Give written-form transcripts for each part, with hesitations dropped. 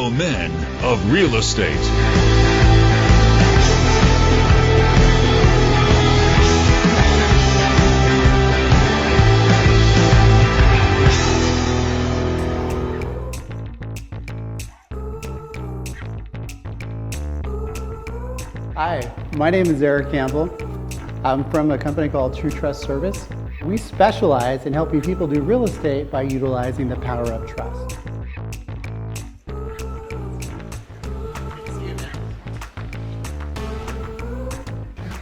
Real men of real estate. Hi, my name is Eric Campbell. I'm from a company called True Trust Service. We specialize in helping people do real estate by utilizing the power of trust.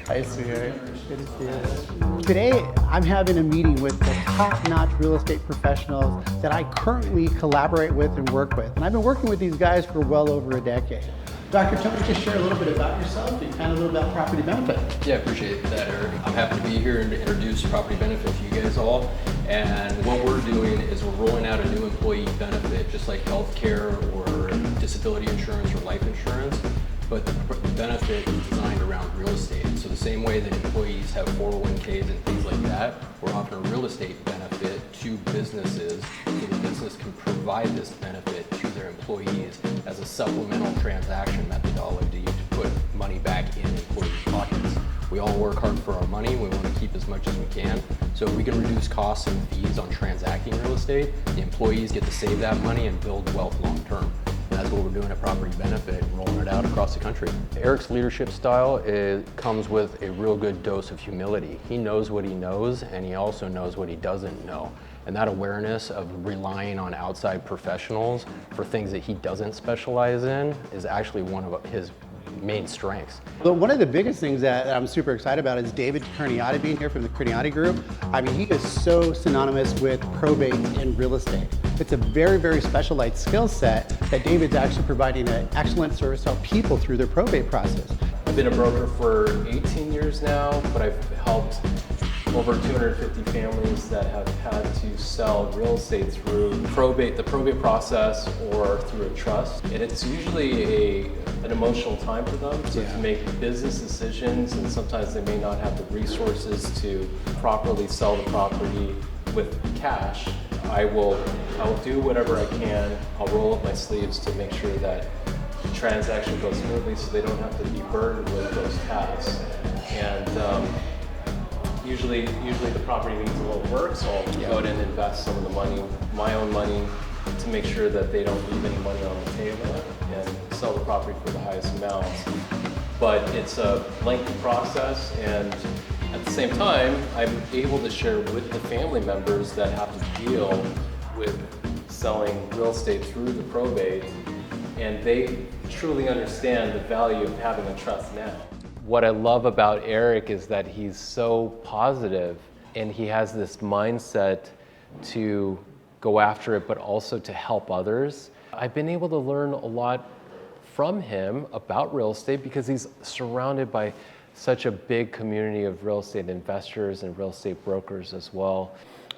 Hi, sweetheart. Good to see you. Today, I'm having a meeting with the top-notch real estate professionals that I currently collaborate with and work with. And I've been working with these guys for well over a decade. Dr. Tony, just share a little bit about yourself and kind of a little about Property Benefit. Yeah, I appreciate that, Eric. I'm happy to be here and to introduce Property Benefit to you guys all. And what we're doing is we're rolling out a new employee benefit, just like healthcare or disability insurance or life insurance. But the benefit is designed around real estate. So the same way that employees have 401ks and things like that, we're offering a real estate benefit to businesses so the business can provide this benefit to their employees as a supplemental transaction methodology to put money back in employees' pockets. We all work hard for our money. We want to keep as much as we can. So if we can reduce costs and fees on transacting real estate, the employees get to save that money and build wealth long term. That's what we're doing at Property Benefit, rolling it out across the country. Eric's leadership style comes with a real good dose of humility. He knows what he knows, and he also knows what he doesn't know. And that awareness of relying on outside professionals for things that he doesn't specialize in is actually one of his main strengths. But one of the biggest things that I'm super excited about is David Carniotti being here from the Carniotti Group. I mean, he is so synonymous with probate in real estate. It's a very, very specialized skill set that David's actually providing an excellent service to help people through their probate process. I've been a broker for 18 years now, but I've helped over 250 families that have had to sell real estate through the probate process or through a trust. And it's usually an emotional time for them to make business decisions, and sometimes they may not have the resources to properly sell the property with cash. I will do whatever I can. I'll roll up my sleeves to make sure that the transaction goes smoothly so they don't have to be burdened with those tasks. And usually the property needs a little work, so I'll go ahead and invest some of the money, my own money, to make sure that they don't leave any money on the table and sell the property for the highest amounts. But it's a lengthy process, and at the same time, I'm able to share with the family members that have to deal with selling real estate through the probate, and they truly understand the value of having a trust now. What I love about Eric is that he's so positive, and he has this mindset to go after it, but also to help others. I've been able to learn a lot from him about real estate because he's surrounded by such a big community of real estate investors and real estate brokers as well.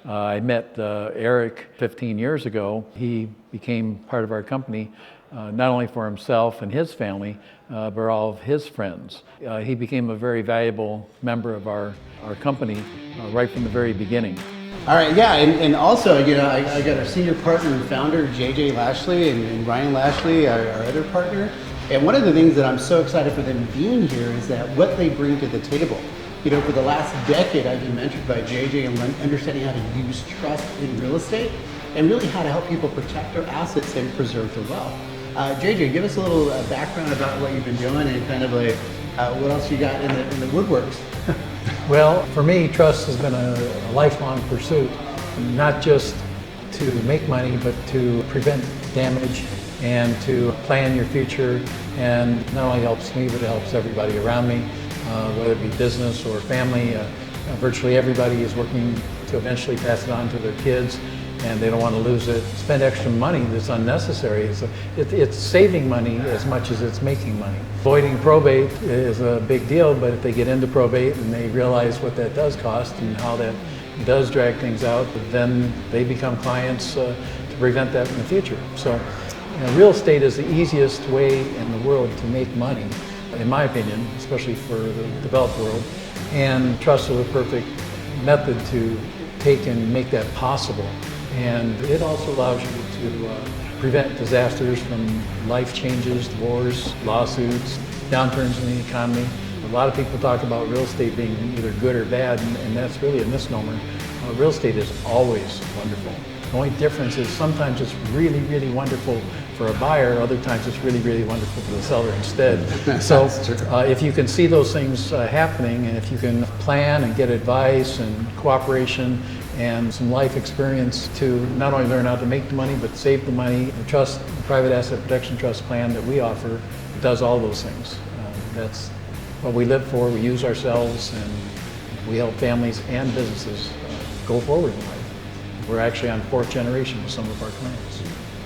I met Eric 15 years ago. He became part of our company, not only for himself and his family, but all of his friends. He became a very valuable member of our company right from the very beginning. All right, yeah, and also, I got our senior partner and founder, JJ Lashley, and Ryan Lashley, our other partner. And one of the things that I'm so excited for them being here is that what they bring to the table. For the last decade, I've been mentored by JJ in understanding how to use trust in real estate and really how to help people protect their assets and preserve their wealth. JJ, give us a little background about what you've been doing and kind of like what else you got in the woodworks. Well, for me, trust has been a lifelong pursuit, not just to make money, but to prevent damage and to plan your future. And not only helps me, but it helps everybody around me, whether it be business or family. Virtually everybody is working to eventually pass it on to their kids, and they don't want to lose it. Spend extra money that's unnecessary. So it's saving money as much as it's making money. Avoiding probate is a big deal, but if they get into probate and they realize what that does cost and how that does drag things out, then they become clients to prevent that in the future. So real estate is the easiest way in the world to make money, in my opinion, especially for the developed world. And trust is a perfect method to take and make that possible. And it also allows you to prevent disasters from life changes, wars, lawsuits, downturns in the economy. A lot of people talk about real estate being either good or bad, and that's really a misnomer. Real estate is always wonderful. The only difference is sometimes it's really, really wonderful for a buyer, other times it's really, really wonderful for the seller instead. So if you can see those things happening, and if you can plan and get advice and cooperation and some life experience to not only learn how to make the money, but save the money, the trust, the private asset protection trust plan that we offer does all those things. That's what we live for. We use ourselves, and we help families and businesses go forward in life. We're actually on 4th generation with some of our clients.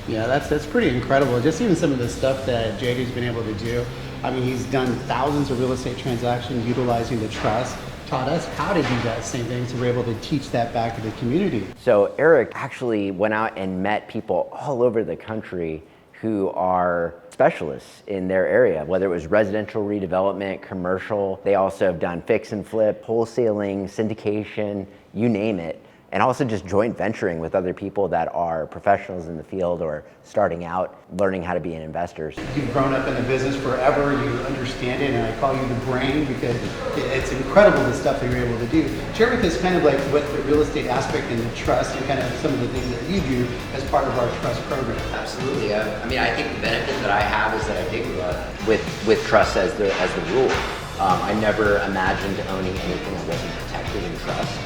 Yeah, that's pretty incredible. Just even some of the stuff that JD's been able to do. I mean, he's done thousands of real estate transactions utilizing the trust, taught us how to do that same thing, so we're able to teach that back to the community. So Eric actually went out and met people all over the country who are specialists in their area, whether it was residential redevelopment, commercial. They also have done fix and flip, wholesaling, syndication, you name it. And also just joint venturing with other people that are professionals in the field or starting out, learning how to be an investor. You've grown up in the business forever, you understand it, and I call you the brain because it's incredible the stuff that you're able to do. Share with us kind of like what the real estate aspect and the trust and kind of some of the things that you do as part of our trust program. Absolutely. I mean, I think the benefit that I have is that I did grow up with trust as the rule. I never imagined owning anything that wasn't protected in trust.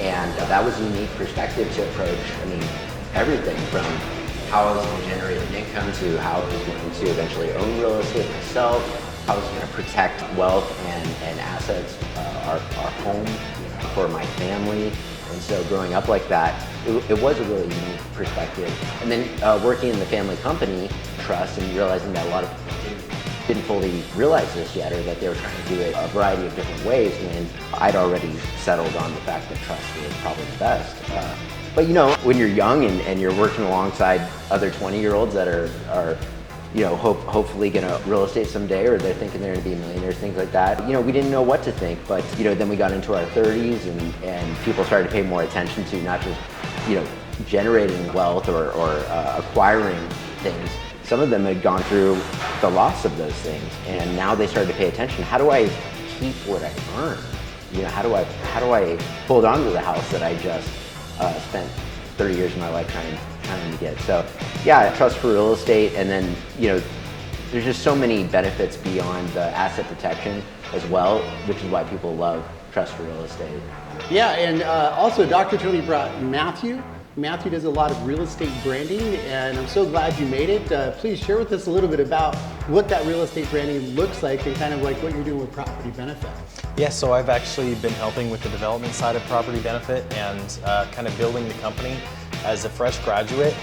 And that was a unique perspective to approach, I mean, everything from how I was going to generate an income to how I was going to eventually own real estate myself, how I was going to protect wealth and assets, our home for my family. And so growing up like that, it was a really unique perspective. And then working in the family company, trust, and realizing that a lot of people didn't fully realize this yet, or that they were trying to do it a variety of different ways when I'd already settled on the fact that trust was probably the best. But you know, when you're young and you're working alongside other 20-year-olds that are you know, hopefully gonna real estate someday, or they're thinking they're gonna be millionaires, things like that. You know, we didn't know what to think, but you know, then we got into our 30s and people started to pay more attention to not just, you know, generating wealth or acquiring things. Some of them had gone through the loss of those things, and now they started to pay attention. How do I keep what I earned? You know, how do I hold on to the house that I just spent 30 years of my life trying to get? So, yeah, trust for real estate, and then you know, there's just so many benefits beyond the asset protection as well, which is why people love trust for real estate. Yeah, and also Dr. Tony brought Matthew. Matthew does a lot of real estate branding, and I'm so glad you made it. Please share with us a little bit about what that real estate branding looks like and kind of like what you're doing with Property Benefit. Yeah, so I've actually been helping with the development side of Property Benefit and kind of building the company as a fresh graduate.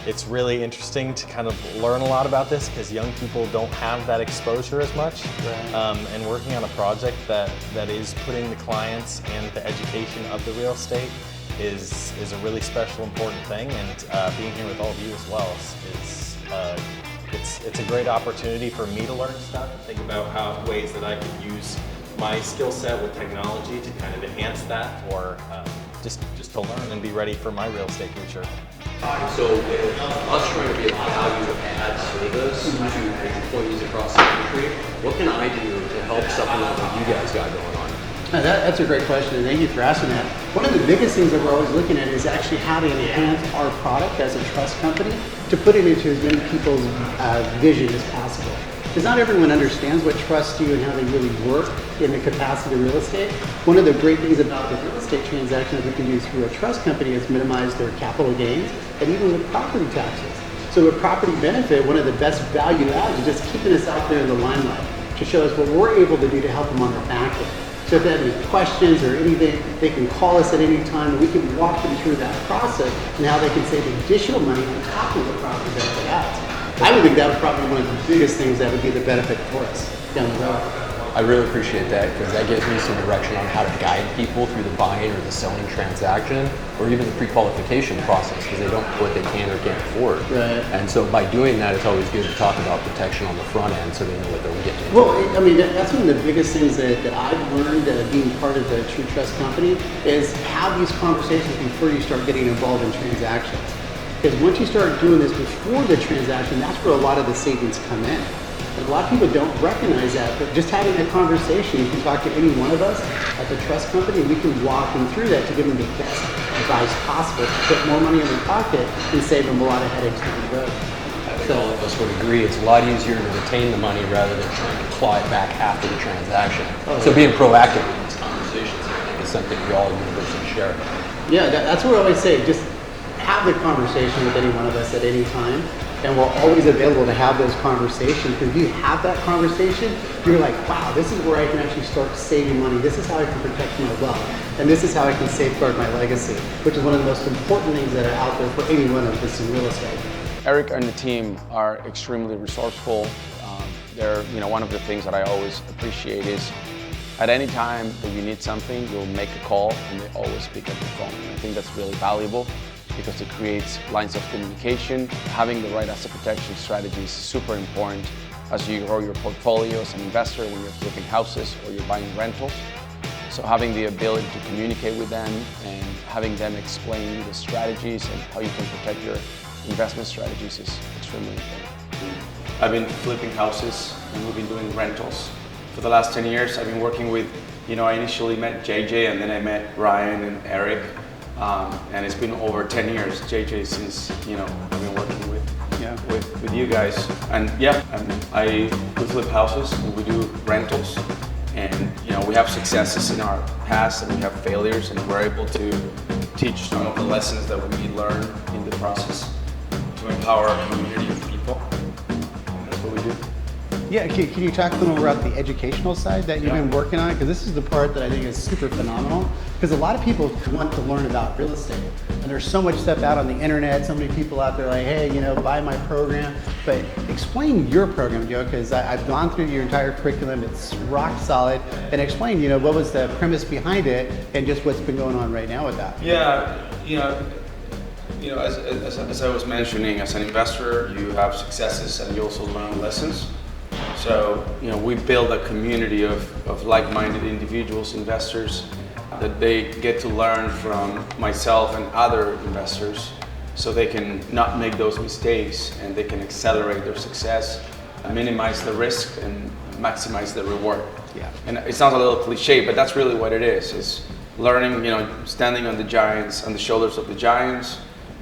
It's really interesting to kind of learn a lot about this because young people don't have that exposure as much. Right. And working on a project that is putting the clients and the education of the real estate is a really special, important thing, and being here with all of you as well it's a great opportunity for me to learn stuff and think about ways that I could use my skill set with technology to kind of enhance that, or just to learn and be ready for my real estate future. So us trying to be a value add service to employees across the country, what can I do to help supplement what you guys got going on? That's a great question, and thank you for asking that. One of the biggest things that we're always looking at is actually how to enhance our product as a trust company to put it into as many people's vision as possible. Because not everyone understands what trusts do and how they really work in the capacity of real estate. One of the great things about the real estate transaction that we can do through a trust company is minimize their capital gains and even the property taxes. So with Property Benefit, one of the best value adds is just keeping us out there in the limelight to show us what we're able to do to help them on the back end. So if they have any questions or anything, they can call us at any time, and we can walk them through that process and how they can save additional money on top of the Property Benefit ads. I would think that was probably one of the biggest things that would be the benefit for us down the road. I really appreciate that because that gives me some direction on how to guide people through the buying or the selling transaction, or even the pre-qualification process, because they don't know what they can or can't afford. Right. And so by doing that, it's always good to talk about protection on the front end so they know what they're getting into. Well, I mean, that's one of the biggest things that I've learned being part of the True Trust company is have these conversations before you start getting involved in transactions. Because once you start doing this before the transaction, that's where a lot of the savings come in. And a lot of people don't recognize that, but just having a conversation, you can talk to any one of us at the trust company, and we can walk them through that to give them the best advice possible to put more money in their pocket and save them a lot of headaches down the road. I think all of us would agree it's a lot easier to retain the money rather than trying to claw it back after the transaction. So being proactive in these conversations, I think, is something we all universally share. Yeah, that's what I always say. Just have the conversation with any one of us at any time, and we're always available to have those conversations. Because if you have that conversation, you're like, wow, this is where I can actually start saving money. This is how I can protect my wealth, and this is how I can safeguard my legacy, which is one of the most important things that are out there for any one of us in real estate. Eric and the team are extremely resourceful. They're, one of the things that I always appreciate is at any time that you need something, you'll make a call and they always pick up the phone. And I think that's really valuable because it creates lines of communication. Having the right asset protection strategy is super important as you grow your portfolio as an investor when you're flipping houses or you're buying rentals. So having the ability to communicate with them and having them explain the strategies and how you can protect your investment strategies is extremely important. I've been flipping houses and we've been doing rentals for the last 10 years. I've been working with, I initially met JJ and then I met Ryan and Eric, and it's been over 10 years. JJ since, I've been working with you guys. And we flip houses and we do rentals. And we have successes in our past and we have failures, and we're able to teach some of the lessons that we learn in the process to empower a community of people. And that's what we do. Yeah, can you talk a little about the educational side that you've been working on? Because this is the part that I think is super phenomenal. Because a lot of people want to learn about real estate. And there's so much stuff out on the internet, so many people out there like, hey, buy my program. But explain your program, Joe, because I've gone through your entire curriculum. It's rock solid. And explain, what was the premise behind it and just what's been going on right now with that. Yeah, as I was mentioning, as an investor, you have successes and you also learn lessons. So, we build a community of like-minded individuals, investors, that they get to learn from myself and other investors so they can not make those mistakes and they can accelerate their success, minimize the risk and maximize the reward. Yeah. And it sounds a little cliche, but that's really what it is learning, standing on the shoulders of the giants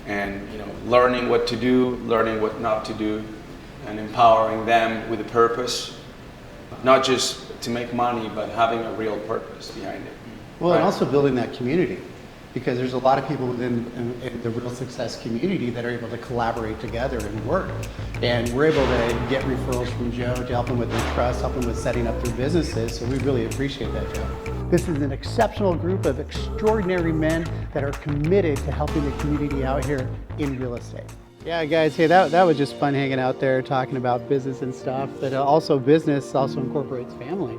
and, learning what to do, learning what not to do, and empowering them with a purpose, not just to make money, but having a real purpose behind it. Well, and also building that community, because there's a lot of people within in the real success community that are able to collaborate together and work. And we're able to get referrals from Joe to help them with their trust, help them with setting up their businesses. So we really appreciate that, Joe. This is an exceptional group of extraordinary men that are committed to helping the community out here in real estate. Yeah, guys, hey, that was just fun hanging out there talking about business and stuff, but also business also incorporates family.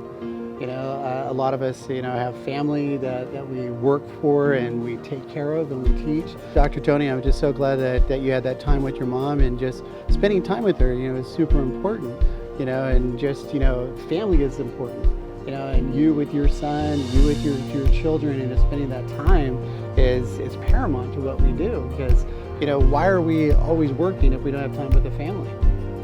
A lot of us, have family that we work for and we take care of and we teach. Dr. Tony, I'm just so glad that you had that time with your mom, and just spending time with her, is super important, and just, family is important, and you with your son, you with your children, and just spending that time is paramount to what we do, because why are we always working if we don't have time with the family?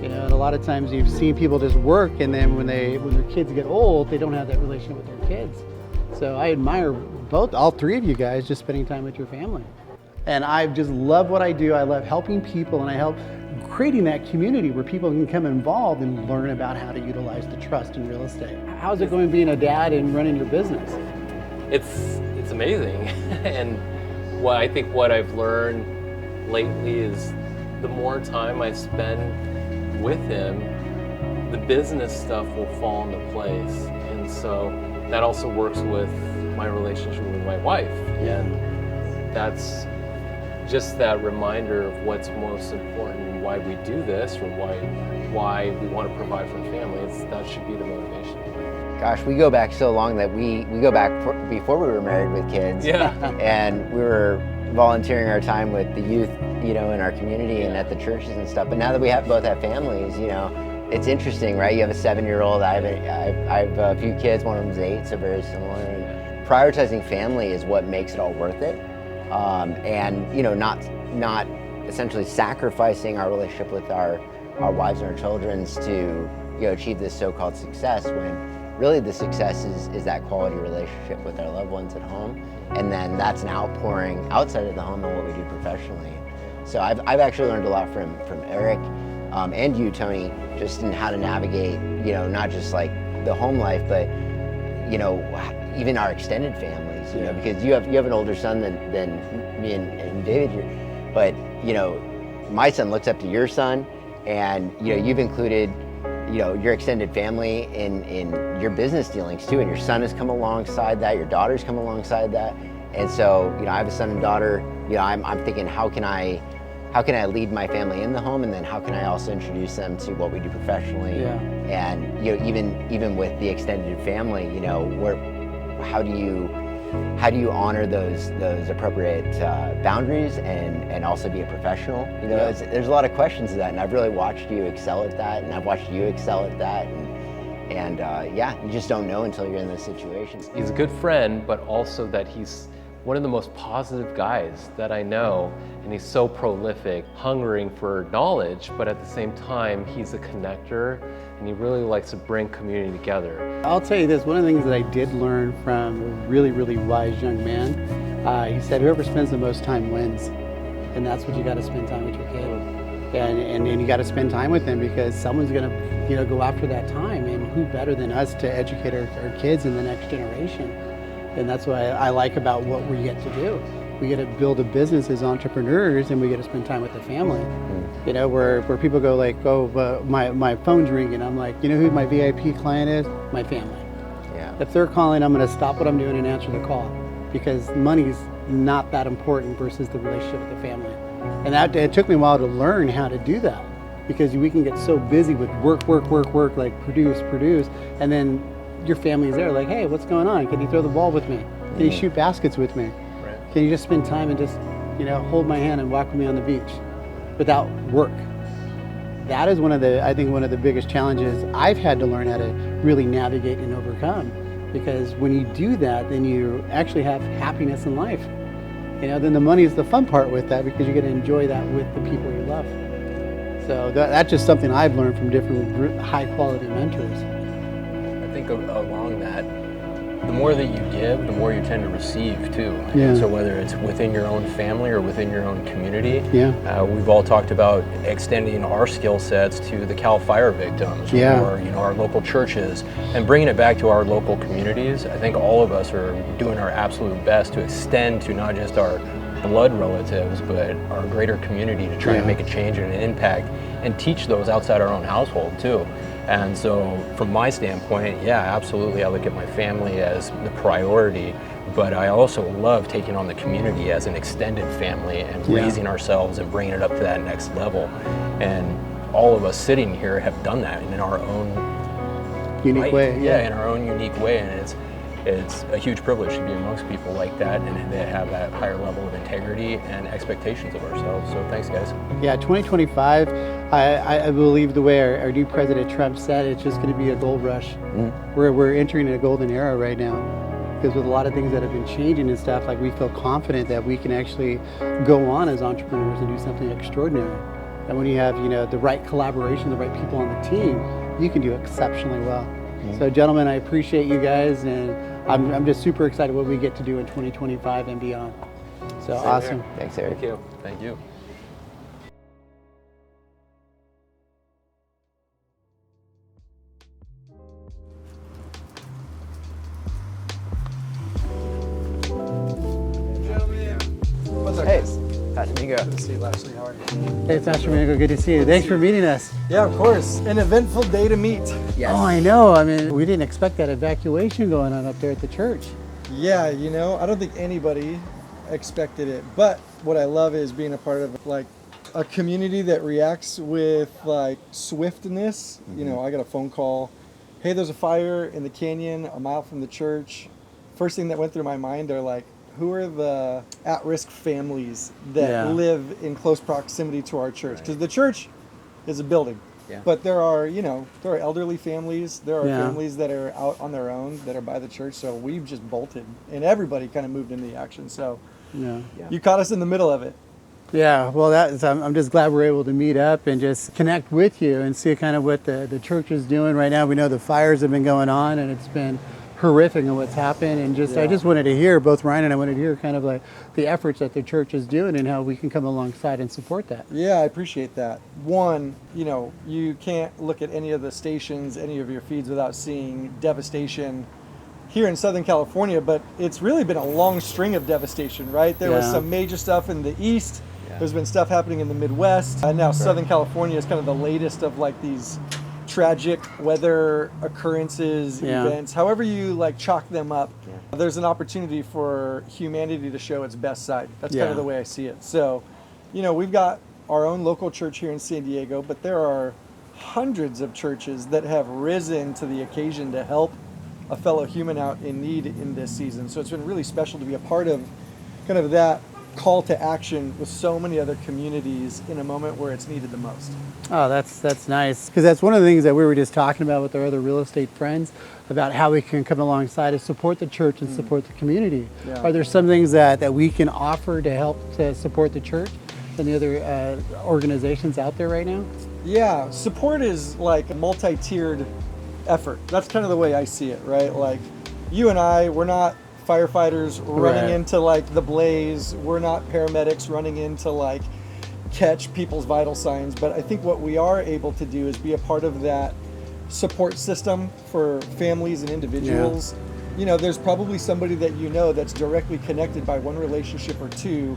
And a lot of times you've seen people just work, and then when their kids get old, they don't have that relationship with their kids. So I admire all three of you guys just spending time with your family. And I just love what I do. I love helping people, and I help creating that community where people can come involved and learn about how to utilize the trust in real estate. How's it going being a dad and running your business? It's amazing. And I think what I've learned lately is the more time I spend with him, the business stuff will fall into place. And so that also works with my relationship with my wife. And that's just that reminder of what's most important and why we do this, or why we want to provide for family. That should be the motivation. Gosh, we go back so long that we go back before we were married with kids. Yeah. And we were volunteering our time with the youth, in our community and at the churches and stuff. But now that we both have families, it's interesting, right? You have a 7-year-old, I have a few kids, one of them's 8, so very similar. And prioritizing family is what makes it all worth it. And, not essentially sacrificing our relationship with our wives and our children to achieve this so-called success, when really the success is that quality relationship with our loved ones at home, and then that's an outpouring outside of the home and what we do professionally. So I've actually learned a lot from Eric and you, Tony, just in how to navigate, not just like the home life, but even our extended families, because you have an older son than me and David here, but my son looks up to your son, and you've included your extended family in your business dealings too, and your son has come alongside that, your daughter's come alongside that, and so I have a son and daughter. I'm thinking, how can I lead my family in the home, and then how can I also introduce them to what we do professionally? Yeah. And even with the extended family, how do you honor those appropriate boundaries and also be a professional? There's a lot of questions to that, and I've really watched you excel at that, and I've watched you excel at that, and you just don't know until you're in those situations. He's a good friend, but also that he's one of the most positive guys that I know, and he's so prolific, hungering for knowledge, but at the same time, he's a connector, and he really likes to bring community together. I'll tell you this, one of the things that I did learn from a really, really wise young man, he said, whoever spends the most time wins. And that's what you got to spend time with your kid. And you got to spend time with them, because someone's going to go after that time. And who better than us to educate our kids in the next generation? And that's what I like about what we get to do. We get to build a business as entrepreneurs, and we get to spend time with the family. Where people go like, oh, my phone's ringing. I'm like, who my VIP client is? My family. Yeah. If they're calling, I'm going to stop what I'm doing and answer the call, because money's not that important versus the relationship with the family. And it took me a while to learn how to do that, because we can get so busy with work, like produce, and then your family is there like, hey, what's going on? Can you throw the ball with me? Can you shoot baskets with me? Right. Can you just spend time and just, hold my hand and walk with me on the beach without work? That is one of the biggest challenges I've had to learn how to really navigate and overcome. Because when you do that, then you actually have happiness in life. Then the money is the fun part with that, because you get to enjoy that with the people you love. So that's just something I've learned from different high quality mentors. I think along that, the more that you give, the more you tend to receive too. Yeah. So whether it's within your own family or within your own community, Yeah. We've all talked about extending our skill sets to the Cal Fire victims, Yeah. or our local churches, and bringing it back to our local communities. I think all of us are doing our absolute best to extend to not just our blood relatives, but our greater community, to try and make a change and an impact, and teach those outside our own household too. And so from my standpoint, absolutely, I look at my family as the priority, but I also love taking on the community as an extended family and raising ourselves and bringing it up to that next level. And all of us sitting here have done that in our own Unique way. in our own unique way, and it's a huge privilege to be amongst people like that, and they have that higher level of integrity and expectations of ourselves. So thanks, guys. Yeah, 2025, I believe the way our new President Trump said, it's just going to be a gold rush. We're entering a golden era right now, because with a lot of things that have been changing and stuff, like, we feel confident that we can actually go on as entrepreneurs and do something extraordinary. And when you have the right collaboration, the right people on the team, you can do exceptionally well. So gentlemen, I appreciate you guys, and I'm just super excited what we get to do in 2025 and beyond. So awesome. Thanks, Eric. Thank you. Thank you. Hey, Pastor Mingo. Good to see you, Lashley. How are you? Hey, Pastor Mango, good to see you. Thanks for meeting us. Yeah, of course. An eventful day to meet. Yes. Oh, I know. I mean, we didn't expect that evacuation going on up there at the church. Yeah, I don't think anybody expected it. But what I love is being a part of like a community that reacts with like swiftness. I got a phone call. Hey, there's a fire in the canyon a mile from the church. First thing that went through my mind are like, who are the at-risk families that live in close proximity to our church? Because the church is a building, but there are elderly families. There are families that are out on their own that are by the church. So we've just bolted, and everybody kind of moved into the action. So you caught us in the middle of it. Yeah, well, I'm just glad we're able to meet up and just connect with you and see kind of what the church is doing right now. We know the fires have been going on, and it's been horrific in what's happened. And I just wanted to hear, both Ryan and I wanted to hear kind of like the efforts that the church is doing and how we can come alongside and support that. Yeah, I appreciate that. One, you can't look at any of the stations, any of your feeds without seeing devastation here in Southern California, but it's really been a long string of devastation, right? There was some major stuff in the East. There's been stuff happening in the Midwest, and now Southern California is kind of the latest of like these tragic weather occurrences, events, however you like chalk them up. There's an opportunity for humanity to show its best side. That's kind of the way I see it. So, we've got our own local church here in San Diego, but there are hundreds of churches that have risen to the occasion to help a fellow human out in need in this season. So it's been really special to be a part of kind of that call to action with so many other communities in a moment where it's needed the most. Oh, that's nice, because that's one of the things that we were just talking about with our other real estate friends about how we can come alongside and support the church and support the community. Are there some things that we can offer to help to support the church and the other organizations out there right now? Yeah, support is like a multi-tiered effort. That's kind of the way I see it, right? Like you and I, we're not firefighters running into like the blaze. We're not paramedics running into like catch people's vital signs. But I think what we are able to do is be a part of that support system for families and individuals. There's probably somebody that that's directly connected by one relationship or two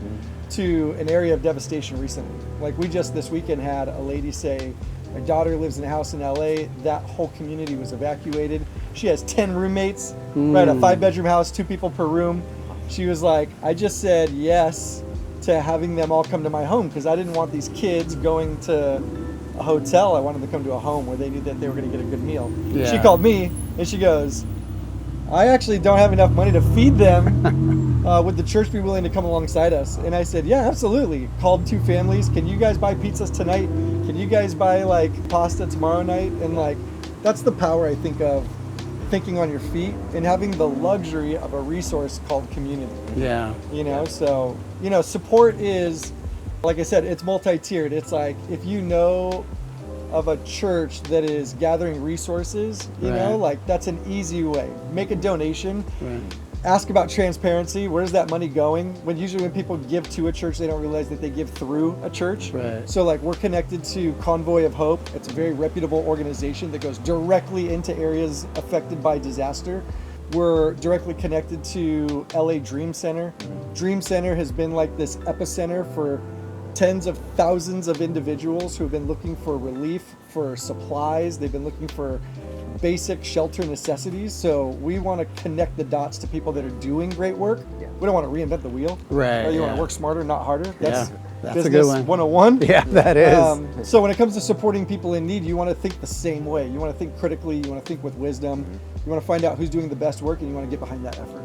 to an area of devastation recently. Like we just this weekend had a lady say, my daughter lives in a house in LA. That whole community was evacuated. She has 10 roommates, right? A 5-bedroom house, 2 people per room. She was like, I just said yes to having them all come to my home because I didn't want these kids going to a hotel. I wanted them to come to a home where they knew that they were going to get a good meal. She called me and she goes, I actually don't have enough money to feed them. Would the church be willing to come alongside us? And I said, yeah, absolutely. Called 2 families. Can you guys buy pizzas tonight? Can you guys buy like pasta tomorrow night? And like, that's the power I think of thinking on your feet and having the luxury of a resource called community. So, support is, like I said, it's multi-tiered. It's like, if you know of a church that is gathering resources, like that's an easy way. Make a donation. Ask about transparency. Where's that money going? Usually when people give to a church, they don't realize that they give through a church. So like we're connected to Convoy of Hope. It's a very reputable organization that goes directly into areas affected by disaster. We're directly connected to LA Dream Center. Dream Center has been like this epicenter for tens of thousands of individuals who have been looking for relief, for supplies. They've been looking for basic shelter necessities. So we want to connect the dots to people that are doing great work. We don't want to reinvent the wheel. You want to work smarter, not harder. That's a good one. 101. Yeah, that is. So when it comes to supporting people in need, you want to think the same way. You want to think critically. You want to think with wisdom. You want to find out who's doing the best work, and you want to get behind that effort.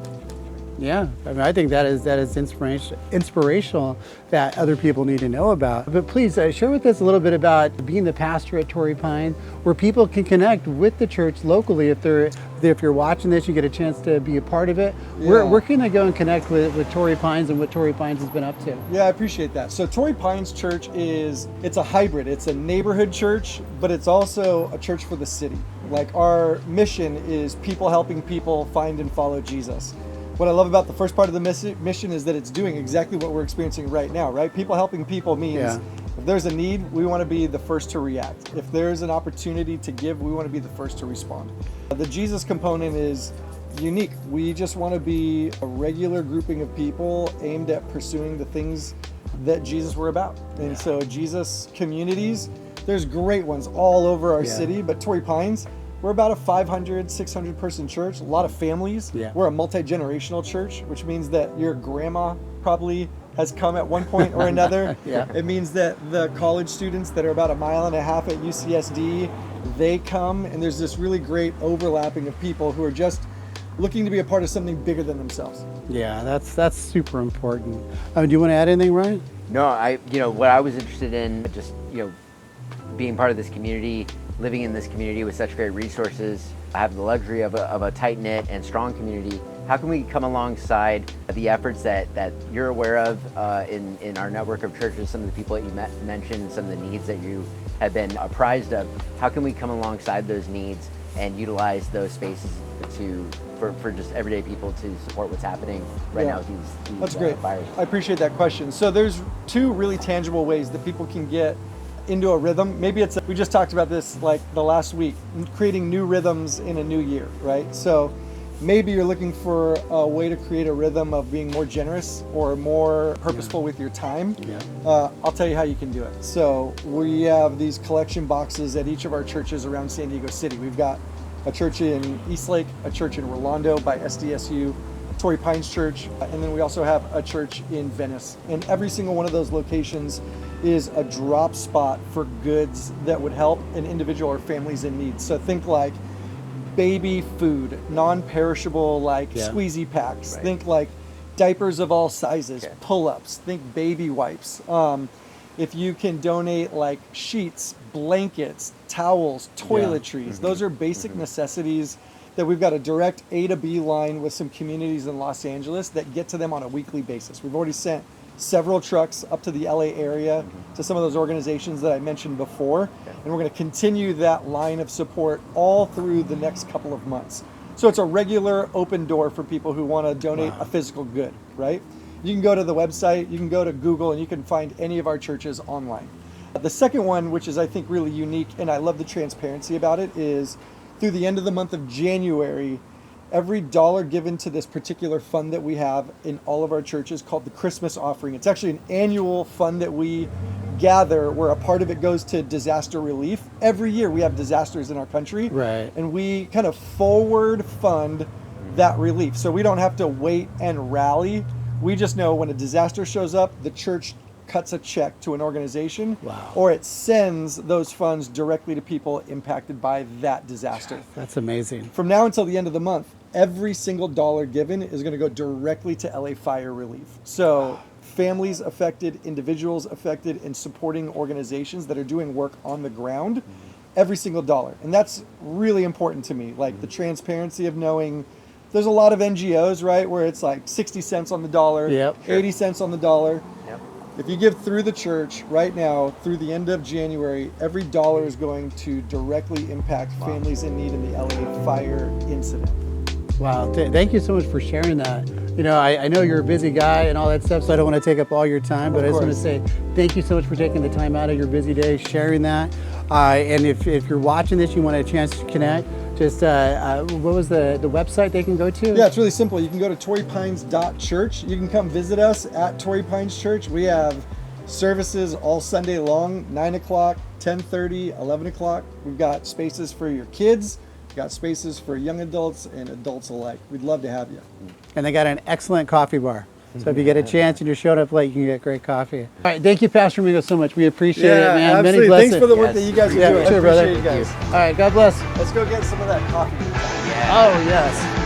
Yeah, I think that is inspirational that other people need to know about. But please share with us a little bit about being the pastor at Torrey Pines, where people can connect with the church locally. If you're watching this, you get a chance to be a part of it. Where can they go and connect with Torrey Pines and what Torrey Pines has been up to? Yeah, I appreciate that. So Torrey Pines Church it's a hybrid. It's a neighborhood church, but it's also a church for the city. Like our mission is people helping people find and follow Jesus. What I love about the first part of the mission is that it's doing exactly what we're experiencing right now, right? People helping people means if there's a need, we want to be the first to react. If there's an opportunity to give, we want to be the first to respond. The Jesus component is unique. We just want to be a regular grouping of people aimed at pursuing the things that Jesus were about. And so Jesus communities, there's great ones all over our city, but Torrey Pines, we're about a 500, 600 person church, a lot of families. We're a multi-generational church, which means that your grandma probably has come at one point or another. It means that the college students that are about a mile and a half at UCSD, they come, and there's this really great overlapping of people who are just looking to be a part of something bigger than themselves. Yeah, that's super important. Do you want to add anything, Ryan? No, what I was interested in, just, being part of this community, living in this community with such great resources. I have the luxury of a tight-knit and strong community how can we come alongside the efforts that you're aware of in our network of churches, some of the people that you mentioned, some of the needs that you have been apprised of? How can we come alongside those needs and utilize those spaces for just everyday people to support what's happening right now with these That's great. fires? I appreciate that question. So there's two really tangible ways that people can get into a rhythm. Maybe it's, we just talked about this like the last week, creating new rhythms in a new year, right? So maybe you're looking for a way to create a rhythm of being more generous or more purposeful with your time. I'll tell you how you can do it. So we have these collection boxes at each of our churches around San Diego City. We've got a church in Eastlake, a church in Rolando by SDSU, Torrey Pines Church, and then we also have a church in Venice. And every single one of those locations is a drop spot for goods that would help an individual or families in need. So think like baby food, non-perishable like squeezy packs. Think like diapers of all sizes, pull-ups, think baby wipes. If you can donate like sheets, blankets, towels, toiletries, those are basic necessities that we've got a direct A to B line with some communities in Los Angeles that get to them on a weekly basis. We've already sent several trucks up to the LA area to some of those organizations that I mentioned before, and we're going to continue that line of support all through the next couple of months. So it's a regular open door for people who want to donate a physical good, right? You can go to the website, you can go to Google, and you can find any of our churches online. The second one, which is I think really unique, and I love the transparency about it, is through the end of the month of January, every dollar given to this particular fund that we have in all of our churches called the Christmas Offering. It's actually an annual fund that we gather where a part of it goes to disaster relief. Every year we have disasters in our country, and we kind of forward fund that relief. So we don't have to wait and rally. We just know when a disaster shows up, the church cuts a check to an organization, or it sends those funds directly to people impacted by that disaster. That's amazing. From now until the end of the month, every single dollar given is going to go directly to LA fire relief. So families affected, individuals affected, and supporting organizations that are doing work on the ground, every single dollar. And that's really important to me, like the transparency of knowing there's a lot of NGOs, right, where it's like 60 cents on the dollar, 80 cents on the dollar. If you give through the church right now, through the end of January, every dollar is going to directly impact families in need in the LA fire incident. Wow, thank you so much for sharing that. You know, I know you're a busy guy and all that stuff, so I don't want to take up all your time, but I just want to say thank you so much for taking the time out of your busy day, sharing that. And if you're watching this, you want a chance to connect, just what was the website they can go to? Yeah, it's really simple. You can go to torreypines.church. You can come visit us at Torrey Pines Church. We have services all Sunday long, 9 o'clock, 10:30, 11 o'clock. We've got spaces for your kids. We've got spaces for young adults and adults alike. We'd love to have you. And they got an excellent coffee bar. So if you get a chance and you're showing up late, you can get great coffee. All right, thank you, Pastor Mingo, so much. We appreciate it, man. Absolutely. Many blessings. Thanks for the work that you guys are doing. Sure, I brother. appreciate you guys. All right, God bless. Let's go get some of that coffee. Oh, yes.